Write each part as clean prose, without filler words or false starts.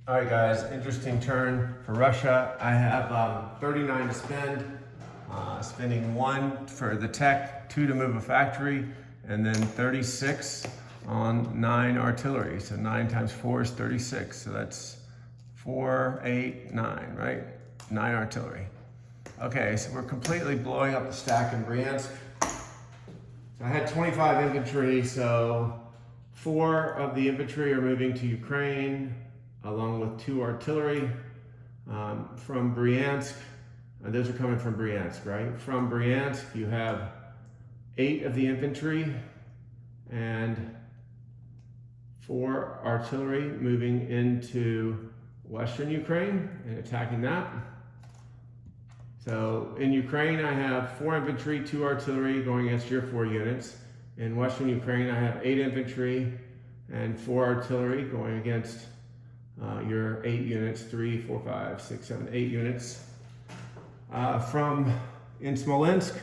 All right, guys, interesting turn for Russia. I have 39 to spend, spending 1 for the tech, 2 to move a factory, and then 36 on 9 artillery. So 9 times 4 is 36. So that's 4, 8, 9, right? 9 artillery. Okay, so we're completely blowing up the stack in Bryansk. So I had 25 infantry, so 4 of the infantry are moving to Ukraine, along with 2 artillery from Bryansk. Those are coming from Bryansk, right? From Bryansk, you have 8 of the infantry and 4 artillery moving into Western Ukraine and attacking that. So in Ukraine, I have 4 infantry, 2 artillery going against your 4 units. In Western Ukraine, I have 8 infantry and 4 artillery going against your 8 units, 3, 4, 5, 6, 7, 8 units. In Smolensk,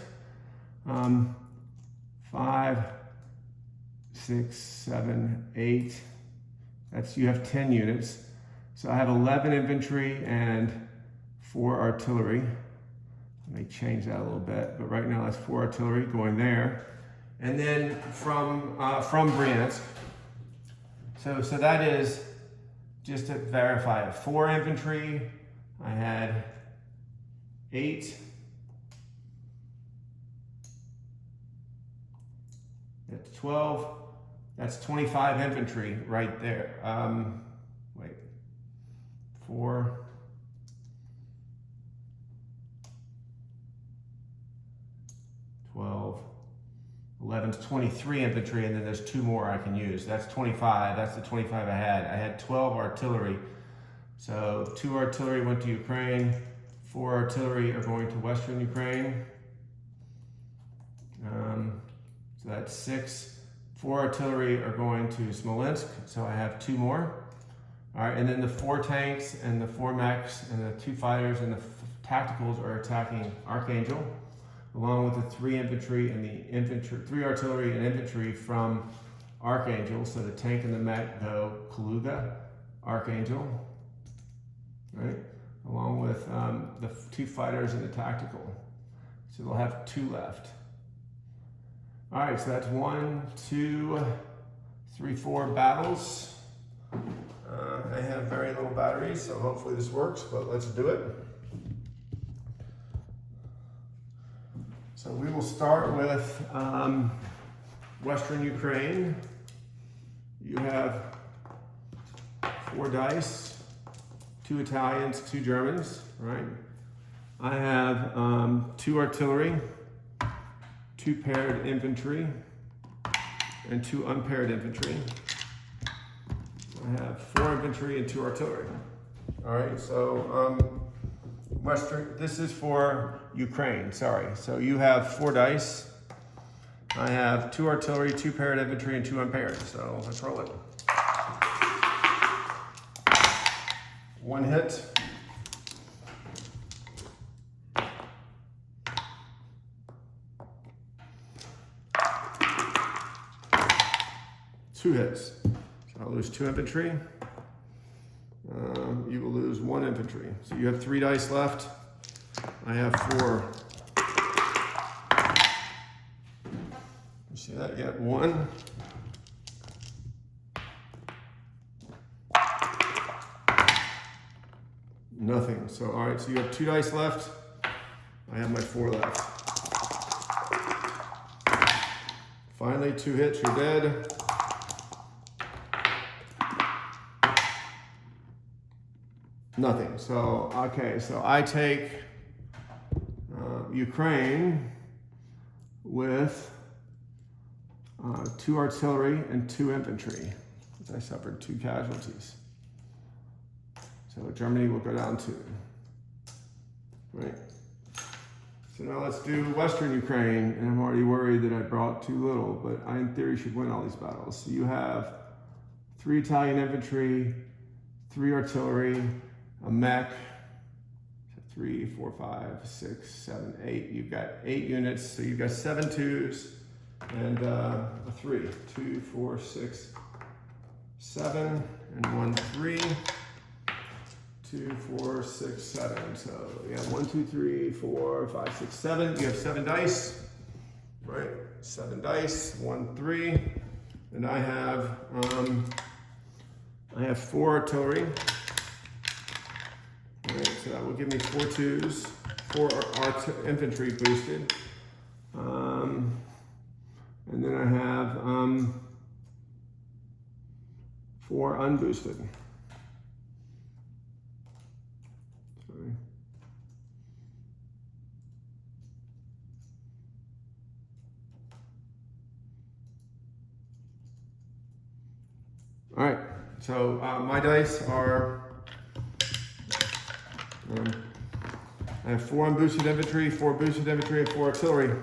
5, 6, 7, 8. You have 10 units. So I have 11 infantry and 4 artillery. Let me change that a little bit, but right now that's 4 artillery going there. And then from Bryansk, so that is, just to verify, 4 infantry, I had 8, that's 12, that's 25 infantry right there. 4, 12, 11 is 23 infantry, and then there's 2 more I can use. That's 25, that's the 25 I had. I had 12 artillery. So 2 artillery went to Ukraine, 4 artillery are going to Western Ukraine. So that's 6. 4 artillery are going to Smolensk, so I have 2 more. All right, and then the 4 tanks and the 4 mechs and the 2 fighters and the tacticals are attacking Archangel, along with the 3 infantry and the 3 artillery and infantry from Archangel. So the tank and the mech go Kaluga, Archangel, right? Along with the 2 fighters and the tactical. So they'll have 2 left. All right, so that's 1, 2, 3, 4 battles. I have very little batteries, so hopefully this works, but let's do it. So we will start with Western Ukraine. You have 4 dice, 2 Italians, 2 Germans, right? I have 2 artillery, 2 paired infantry, and 2 unpaired infantry. I have 4 infantry and 2 artillery. All right, so this is for Ukraine, sorry. So you have 4 dice. I have 2 artillery, 2 paired infantry, and 2 unpaired. So let's roll it. 1 hit. 2 hits. So I'll lose 2 infantry. You will lose 1 infantry. So you have 3 dice left. I have 4. You see that? You have 1. Nothing. So, all right, so you have 2 dice left. I have my 4 left. Finally, 2 hits, you're dead. Nothing. So, okay, so I take Ukraine with 2 artillery and 2 infantry. I suffered 2 casualties. So Germany will go down 2. Right? So now let's do Western Ukraine, and I'm already worried that I brought too little, but I in theory should win all these battles. So you have 3 Italian infantry, 3 artillery, a mech, 3, 4, 5, 6, 7, 8. You've got 8 units, so you've got 7 2s and a 3. 2, 4, 6, 7, and 1 3. 2, 4, 6, 7. So you have 1, 2, 3, 4, 5, 6, 7. You have 7 dice, right? 7 dice, 1, 3. And I have 4 artillery. All right, so that will give me 4 twos, 4 infantry boosted. And then I have 4 unboosted. Sorry. All right, so my dice are, I have 4 unboosted infantry, 4 boosted infantry, and 4 artillery.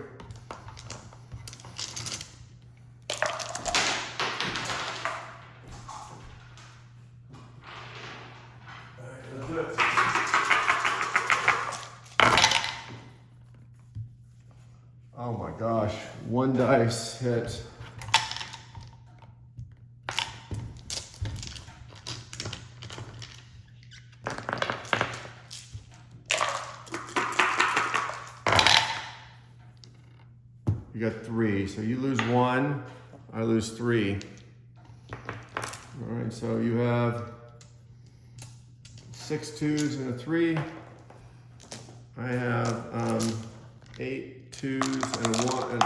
Oh my gosh, 1 dice hit. You got 3, so you lose 1, I lose 3. All right, so you have 6 2s and a 3. I have 8 2s and a 1.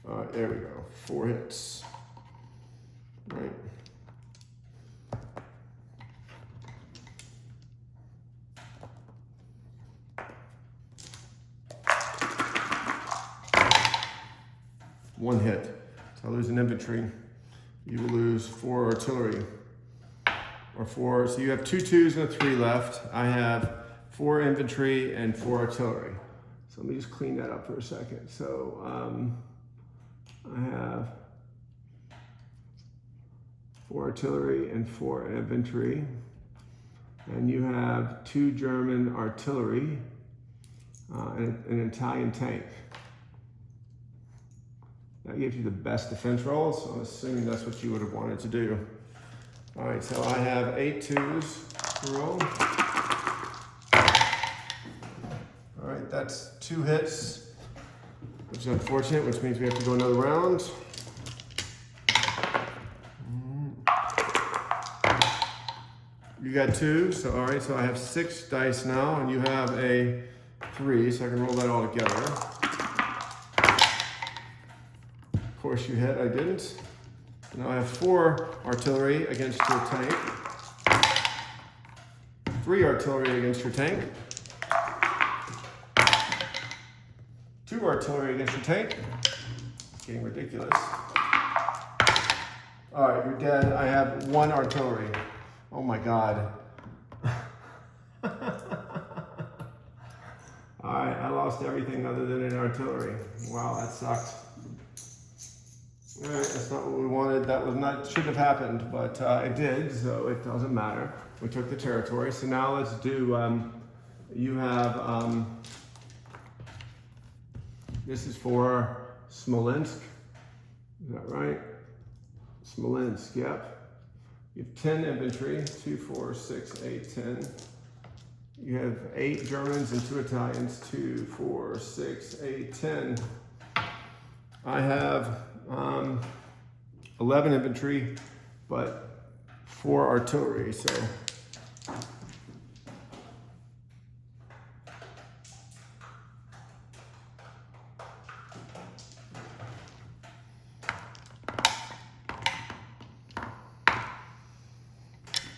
All right, there we go. 4 hits. All right. One hit. So I lose an infantry. You will lose 4 artillery. Or 4. So you have 2 2s and a 3 left. I have 4 infantry and 4 artillery. So let me just clean that up for a second. So I have 4 artillery and 4 infantry. And you have 2 German artillery and an Italian tank. That gives you the best defense rolls, so I'm assuming that's what you would have wanted to do. All right, so I have 8 2s to roll. All right, that's 2 hits, which is unfortunate, which means we have to go another round. You got 2, so all right, so I have 6 dice now, and you have a 3, so I can roll that all together. Of course you hit, I didn't. Now I have 4 artillery against your tank. 3 artillery against your tank. 2 artillery against your tank. It's getting ridiculous. All right, you're dead. I have 1 artillery. Oh my God. All right, I lost everything other than an artillery. Wow, that sucked. All right, that's not what we wanted. That was not, should have happened, but it did, so it doesn't matter. We took the territory. So now let's do, you have, this is for Smolensk. Is that right? Smolensk, yep. You have 10 infantry, 2, 4, 6, 8, 10. You have 8 Germans and 2 Italians, 2, 4, 6, 8, 10. I have 11 infantry, but 4 artillery, so.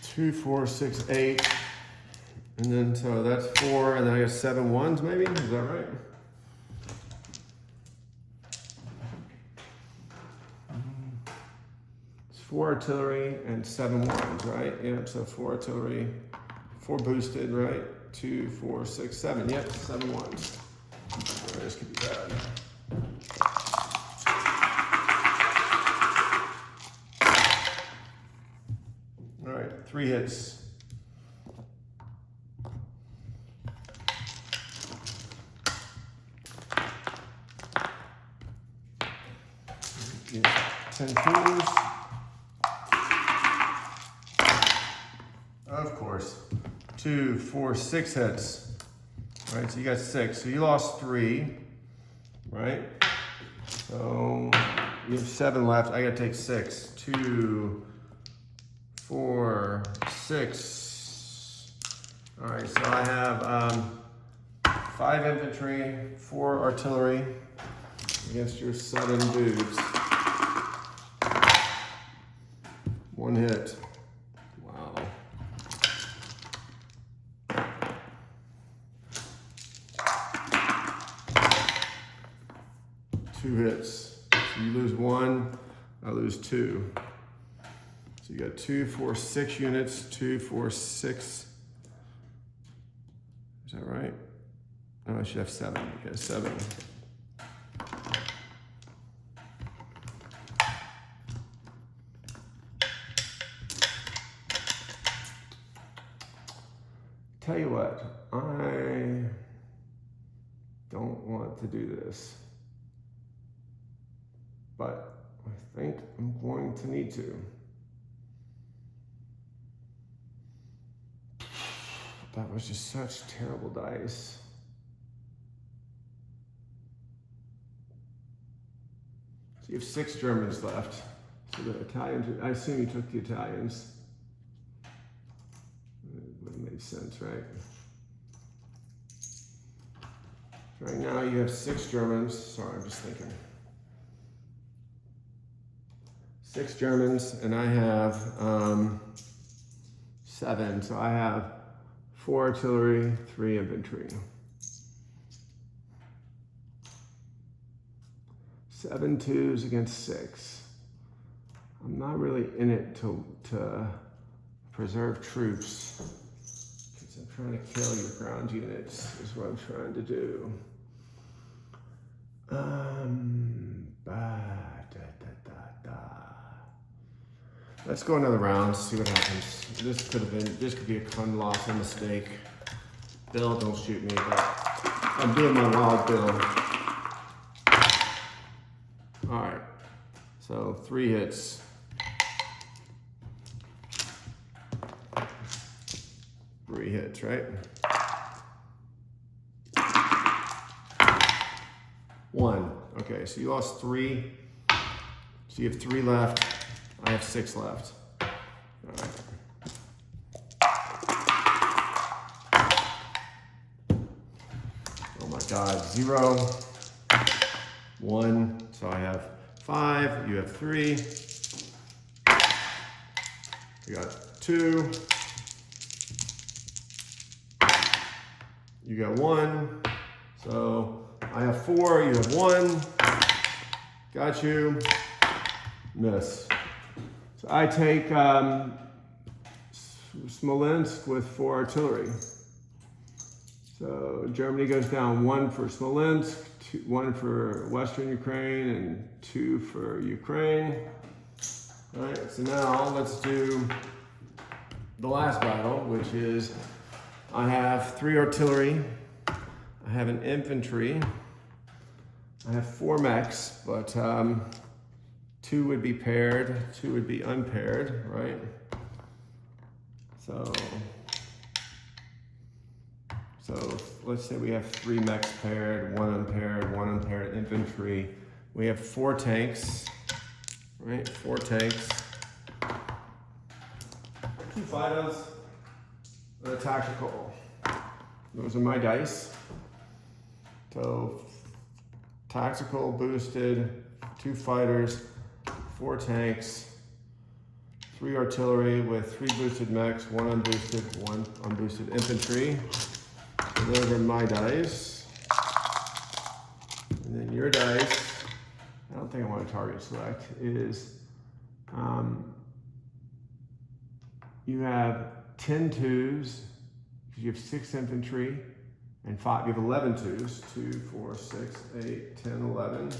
Two, 4, 6, 8, and then so that's 4, and then I got 7 1s maybe, is that right? It's 4 artillery and 7 1s, right? Yep, so 4 artillery, 4 boosted, right? 2, 4, 6, 7, yep, 7 1s. Right, this could be bad. All right, 3 hits. Yeah, 10 twos. Of course. 2, 4, 6 hits. Right, so you got 6. So you lost 3, right? So you have 7 left. I gotta take 6. 2, 4, 6. All right, so I have 5 infantry, 4 artillery against your 7 dudes. 1 hit. Wow. Two hits. So you lose 1, I lose 2. So you got 2, 4, 6 units, 2, 4, 6. Is that right? No, I should have 7. Okay, 7. Tell you what, I don't want to do this, but I think I'm going to need to. That was just such terrible dice. So you have 6 Germans left. So the Italians, I assume you took the Italians. That makes sense, right? Right now you have 6 Germans. Sorry, I'm just thinking. 6 Germans, and I have 7. So I have 4 artillery, 3 infantry. 7 twos against 6. I'm not really in it to preserve troops, because I'm trying to kill your ground units, is what I'm trying to do. Let's go another round, see what happens. This could be a colossal mistake. Bill, don't shoot me, but I'm doing my wild Bill. All right, so 3 hits. Three hits, right? 1. Okay, so you lost 3. So you have 3 left. I have 6 left. All right. Oh my God, 0, 1. So I have 5. You have 3. You got 2. You got 1. So I have 4. You have 1. Got you. Miss. So I take Smolensk with 4 artillery. So Germany goes down 1 for Smolensk, 1 for Western Ukraine, and 2 for Ukraine. All right, so now let's do the last battle, which is I have 3 artillery, I have an infantry, I have 4 mechs, but 2 would be paired, 2 would be unpaired, right? So let's say we have 3 mechs paired, 1 unpaired infantry. We have 4 tanks, right? 4 tanks, 2 fighters, and a tactical. Those are my dice. So tactical boosted, 2 fighters, 4 tanks, 3 artillery with 3 boosted mechs, 1 unboosted, 1 unboosted infantry. So those are my dice. And then your dice, I don't think I want to target select, is you have 10 twos, because you have 6 infantry, and 5, you have 11 twos, 2, 4, 6, 8, 10, 11,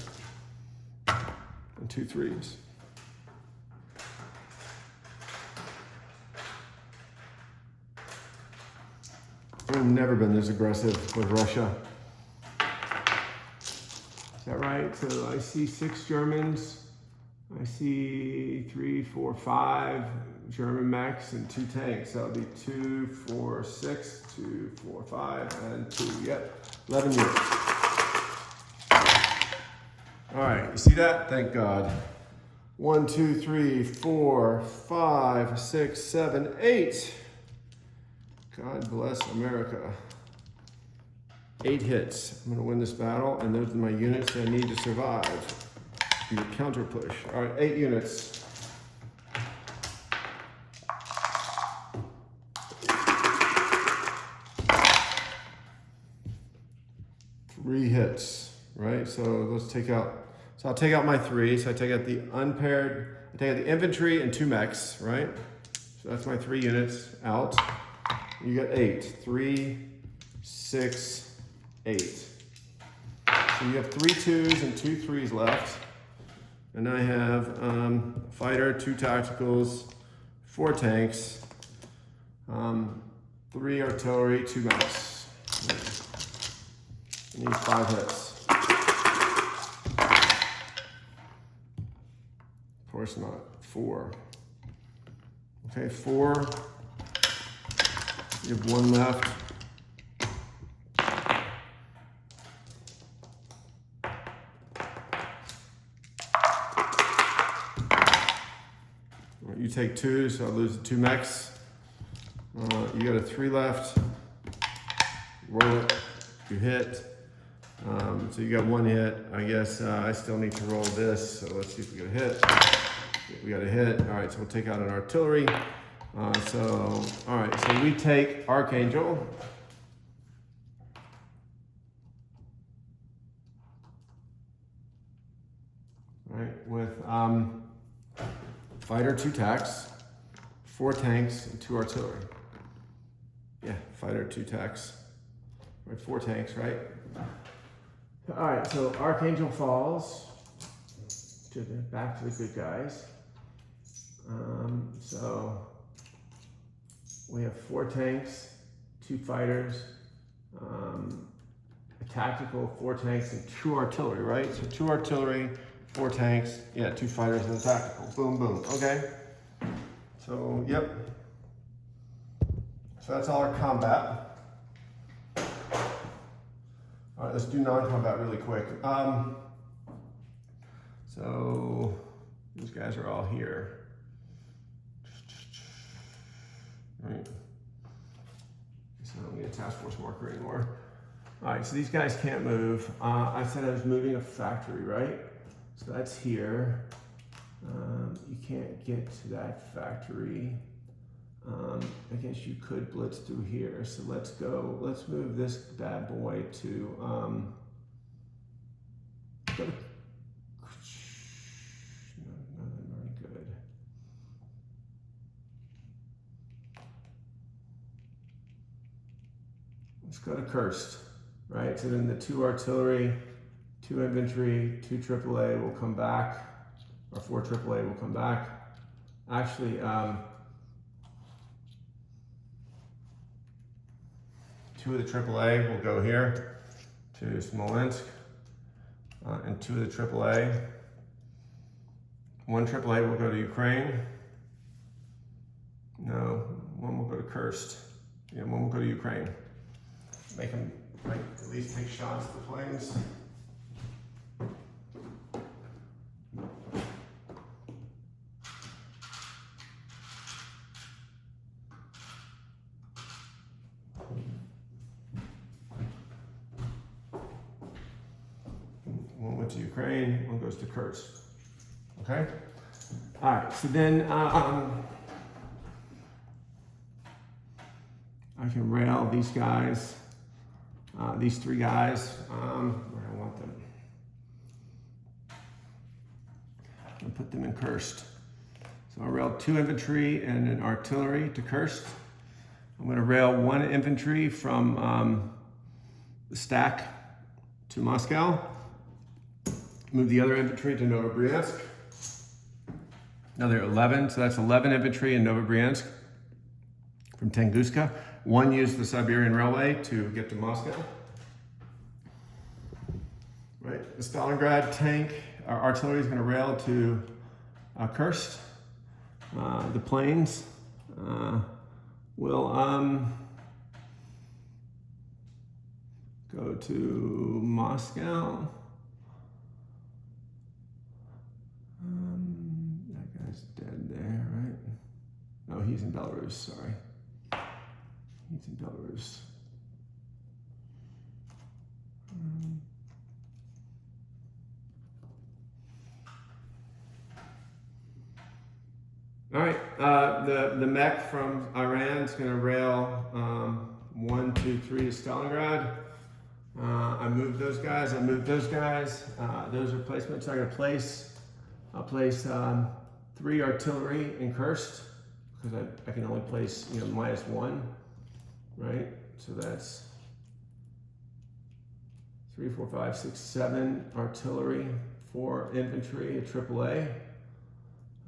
and 2 threes. I've never been this aggressive with Russia. Is that right? So I see 6 Germans. I see 3, 4, 5. German mechs and 2 tanks. That would be 2, 4, 6, 2, 4, 5, and 2. Yep, 11 units. All right, you see that? Thank God. 1, 2, 3, 4, 5, 6, 7, 8. God bless America. 8 hits. I'm gonna win this battle, and those are my units that I need to survive. Your counter push. All right, 8 units. Three hits, right? So let's take out, so I'll take out my 3. So I take out the unpaired, I take out the infantry and 2 mechs, right? So that's my 3 units out. You got 8, 3, 6, 8. So you have 3 2s and 2 3s left. And I have fighter, 2 tacticals, 4 tanks, 3 artillery, 2 mechs. I need 5 hits. Of course not. 4. Okay, 4. You have 1 left. You take 2, so I lose the 2 mechs. You got a 3 left. Roll it. You hit. So you got 1 hit. I guess I still need to roll this. So let's see if we get a hit. We got a hit. All right, so we'll take out an artillery. All right, so we take Archangel. Right, with fighter, 2 tacks, 4 tanks, and 2 artillery. Yeah, fighter, 2 tacks. Right, 4 tanks, right? All right, so Archangel falls back to the good guys. So we have 4 tanks, 2 fighters, a tactical, 4 tanks, and 2 artillery, right? So 2 artillery, 4 tanks, yeah, 2 fighters and a tactical. Boom, boom. Okay. So, yep. So that's all our combat. All right, let's do non-combat really quick. So these guys are all here. Right. So I don't need a task force marker anymore. All right, so these guys can't move. I said I was moving a factory, right? So that's here. You can't get to that factory. I guess you could blitz through here. So let's go, let's move this bad boy to, nothing very good. Let's go to Cursed, right? So then the 2 artillery, 2 infantry, 2 AAA will come back, or 4 AAA will come back. Actually, 2 of the AAA will go here to Smolensk, and 2 of the AAA. 1 AAA will go to Ukraine. No, 1 will go to Cursed. Yeah, 1 will go to Ukraine. Make them at least take shots at the planes. One went to Ukraine, 1 goes to Kursk. Okay? All right, so then I can rail these guys, these 3 guys, where I want them. And put them in Kursk. So I'll rail 2 infantry and an artillery to Kursk. I'm going to rail 1 infantry from the stack to Moscow. Move the other infantry to Novobryansk. Another 11, so that's 11 infantry in Novobryansk from Tunguska. 1 used the Siberian Railway to get to Moscow. Right, the Stalingrad tank, our artillery is going to rail to Kursk. the planes. We'll go to Moscow. That guy's dead there, right? No, he's in Belarus, sorry. He's in Belarus. All right, the mech from Iran is going to rail 1, 2, 3 to Stalingrad. I moved those guys. Those are placements I'm going to place. I'll place 3 artillery in Kursk because I can only place -1, right? So that's 3, 4, 5, 6, 7 artillery, 4 infantry, a AAA.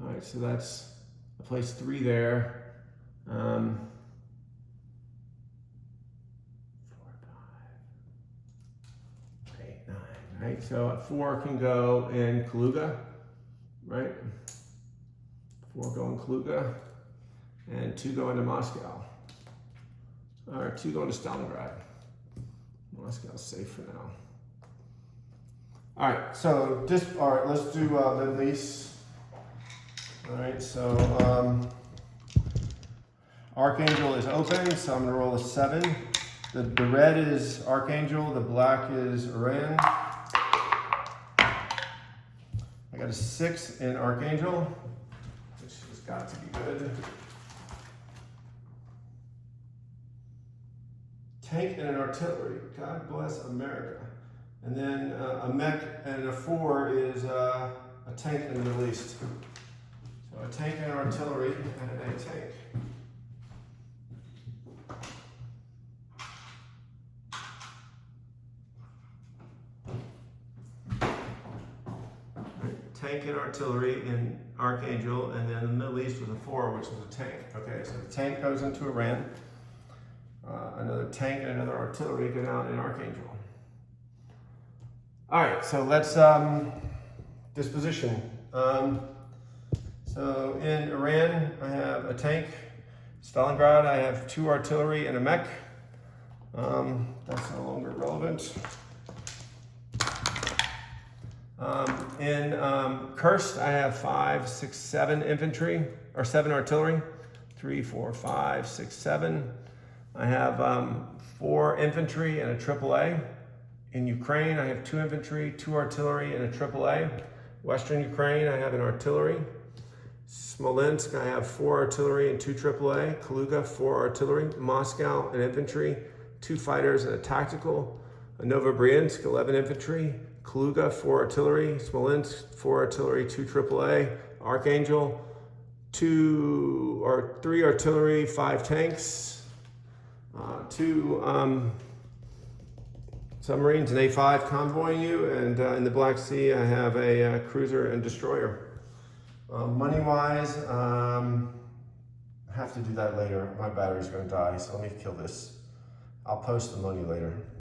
All right, so that's. I placed 3 there. 4, 5, right? So 4 can go in Kaluga, right? 4 go in Kaluga, and 2 go into Moscow. Or 2 go into Stalingrad. Moscow's safe for now. All right, so let's do Middle East. All right, so Archangel is open, so I'm gonna roll a 7. The red is Archangel, the black is Iran. I got a 6 in Archangel, which has got to be good. Tank and an artillery, God bless America. And then a mech and a 4 is a tank in the Middle East. So a tank and artillery and a tank. Tank and artillery in Archangel, and then the Middle East with a 4, which is a tank. Okay, so the tank goes into Iran. Another tank and another artillery go down in Archangel. All right, so let's disposition. So in Iran, I have a tank. Stalingrad, I have 2 artillery and a mech. That's no longer relevant. In Kursk, I have 5, 6, 7 infantry, or 7 artillery. 3, 4, 5, 6, 7. I have 4 infantry and a AAA. In Ukraine, I have 2 infantry, 2 artillery, and a AAA. Western Ukraine, I have an artillery. Smolensk, I have 4 artillery and 2 AAA. Kaluga, 4 artillery. Moscow, an infantry, 2 fighters and a tactical. Novobryansk, 11 infantry. Kaluga, 4 artillery. Smolensk, 4 artillery, 2 AAA. Archangel, 3 artillery, 5 tanks. 2 submarines, an A5 convoying you, and in the Black Sea I have a cruiser and destroyer. Money-wise, I have to do that later. My battery's going to die, so let me kill this. I'll post the money later.